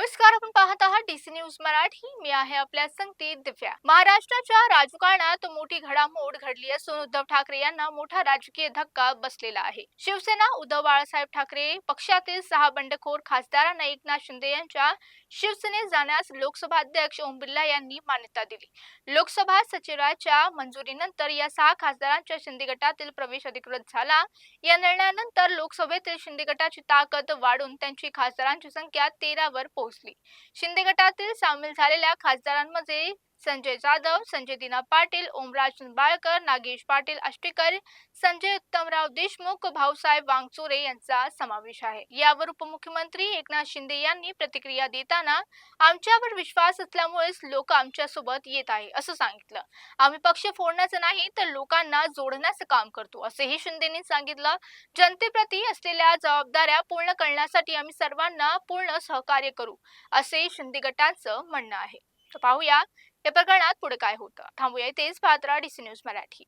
नमस्कार, आपण पाहत आहात डीसी न्यूज मराठी. मी आहे आपल्या संगती दिव्या. महाराष्ट्राच्या राजकारणात मोठी घडामोड घडली असून उद्धव ठाकरे यांना मोठा राजकीय धक्का बसलेला आहे. शिवसेना उद्धव बाळासाहेब ठाकरे पक्षातील 6 बंडखोर खासदारांना एकनाथ शिंदे यांच्या शिवसेनेत जाण्यास लोकसभा अध्यक्ष ओम बिर्ला यांनी मान्यता दिली. लोकसभा सचिवालयाच्या मंजुरीनंतर या 6 खासदारांच्या शिंदे गटातील प्रवेश अधिकृत झाला. या निर्णयानंतर लोकसभेतील शिंदे गटाची ताकद वाढून त्यांची खासदारांची संख्या 13 वर पोहोचली. शिंदे गटातील सामील झालेल्या खासदारांमध्ये संजय जाधव, संजय दिना पाटील, ओमराज निंबाळकर, नागेश पाटील आष्टीकर, संजय उत्तमराव देशमुख, भाऊसाहेब वांगचुरे यांचा समावेश आहे. यावर उपमुख्यमंत्री एकनाथ शिंदे यांनी प्रतिक्रिया देताना आमच्यावर विश्वास असल्यामुळेच लोक आमच्यासोबत येत आहे असं सांगितलं. आम्ही पक्ष फोडण्याचं नाही तर लोकांना जोडण्याचं काम करतो असेही शिंदेंनी सांगितलं. जनतेप्रती असलेल्या जबाबदाऱ्या पूर्ण करण्यासाठी आम्ही सर्वांना पूर्ण सहकार्य करू असे शिंदे गटाचं म्हणणं आहे. तर पाहूया या प्रकरणात पुढे काय होतं. थांबूया इथेच. पाहत राहा डीसी न्यूज मराठी.